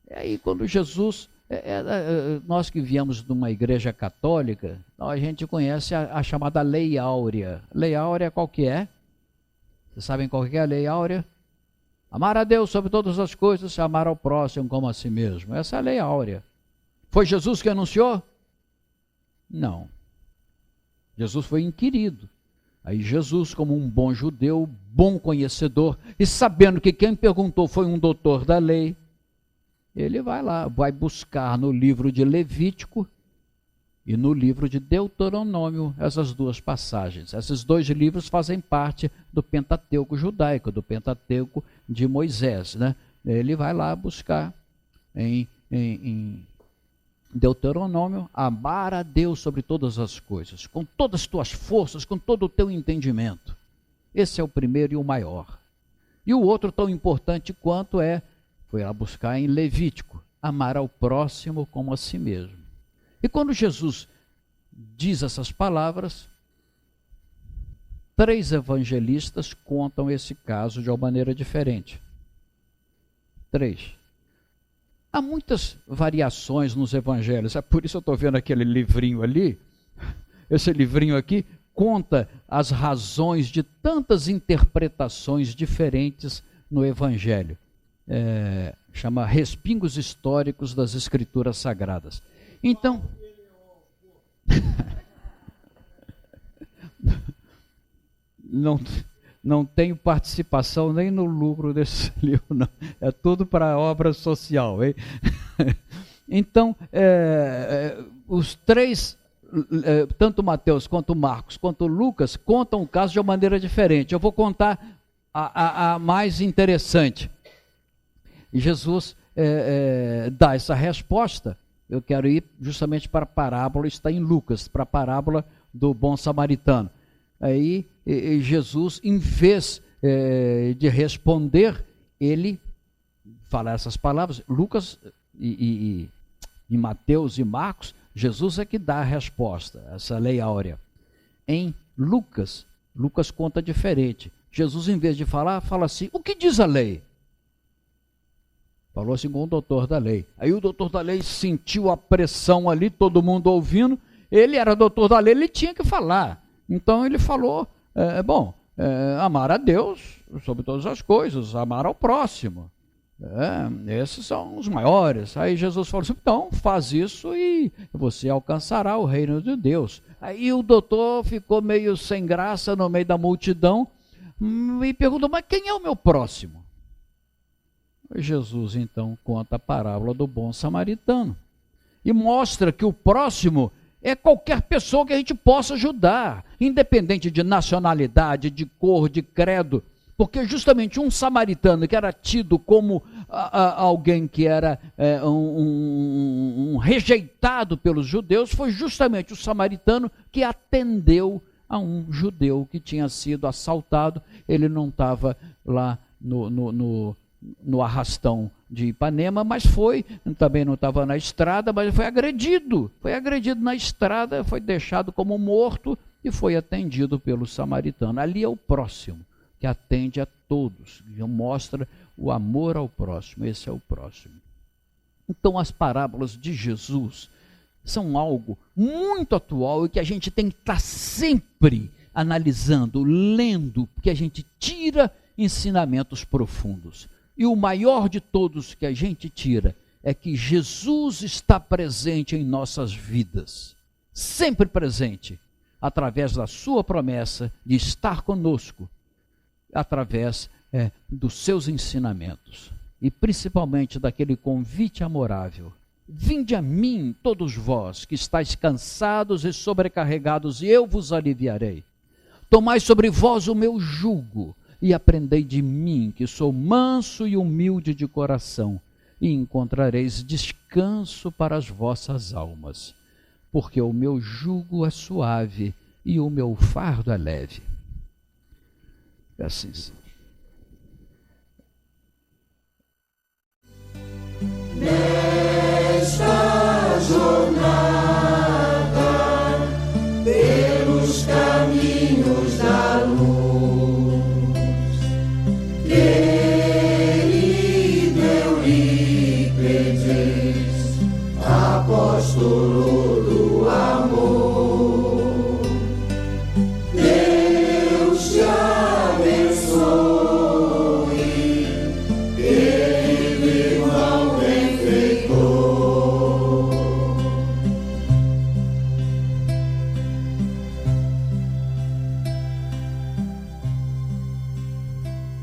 E aí quando Jesus, nós que viemos de uma igreja católica, a gente conhece a chamada Lei Áurea. Lei Áurea qual que é? Vocês sabem qual que é a Lei Áurea? Amar a Deus sobre todas as coisas e amar ao próximo como a si mesmo. Essa é a Lei Áurea. Foi Jesus que anunciou? Não. Jesus foi inquirido. Aí Jesus, como um bom judeu, bom conhecedor, e sabendo que quem perguntou foi um doutor da lei, ele vai lá, vai buscar no livro de Levítico e no livro de Deuteronômio essas duas passagens. Esses dois livros fazem parte do Pentateuco judaico, do Pentateuco de Moisés, né? Ele vai lá buscar em Deuteronômio: amar a Deus sobre todas as coisas, com todas as tuas forças, com todo o teu entendimento. Esse é o primeiro e o maior. E o outro, tão importante quanto, foi lá buscar em Levítico: amar ao próximo como a si mesmo. E quando Jesus diz essas palavras, 3 evangelistas contam esse caso de uma maneira diferente. 3. Há muitas variações nos evangelhos, é por isso eu estou vendo aquele livrinho ali. Esse livrinho aqui conta as razões de tantas interpretações diferentes no evangelho. Chama Respingos Históricos das Escrituras Sagradas. Então, não tenho participação nem no lucro desse livro, não. É tudo para obra social, hein? Então, os 3, tanto Mateus quanto Marcos quanto Lucas, contam o caso de uma maneira diferente. Eu vou contar a mais interessante. E Jesus dá essa resposta. Eu quero ir justamente para a parábola, está em Lucas, para a parábola do bom samaritano. Aí Jesus, em vez de responder, ele fala essas palavras. Lucas e Mateus e Marcos, Jesus é que dá a resposta, essa lei áurea. Em Lucas conta diferente. Jesus, em vez de falar, fala assim: o que diz a lei? Falou assim com o doutor da lei. Aí o doutor da lei sentiu a pressão ali, todo mundo ouvindo. Ele era doutor da lei, ele tinha que falar. Então ele falou: amar a Deus sobre todas as coisas, amar ao próximo. Esses são os maiores. Aí Jesus falou assim: então faz isso e você alcançará o reino de Deus. Aí o doutor ficou meio sem graça no meio da multidão e perguntou: mas quem é o meu próximo? Jesus então conta a parábola do bom samaritano e mostra que o próximo é qualquer pessoa que a gente possa ajudar, independente de nacionalidade, de cor, de credo, porque justamente um samaritano que era tido como alguém que era um rejeitado pelos judeus, foi justamente o samaritano que atendeu a um judeu que tinha sido assaltado. Ele não estava lá no arrastão de Ipanema, mas também não estava na estrada, mas foi agredido na estrada, foi deixado como morto e foi atendido pelo samaritano. Ali é o próximo, que atende a todos, que mostra o amor ao próximo. Esse é o próximo. Então as parábolas de Jesus são algo muito atual e que a gente tem que estar sempre analisando, lendo, porque a gente tira ensinamentos profundos. E o maior de todos que a gente tira é que Jesus está presente em nossas vidas, sempre presente, através da sua promessa de estar conosco, através dos seus ensinamentos, e principalmente daquele convite amorável: vinde a mim, todos vós que estáis cansados e sobrecarregados, e eu vos aliviarei. Tomai sobre vós o meu jugo, e aprendei de mim, que sou manso e humilde de coração, e encontrareis descanso para as vossas almas, porque o meu jugo é suave e o meu fardo é leve. É assim, Senhor.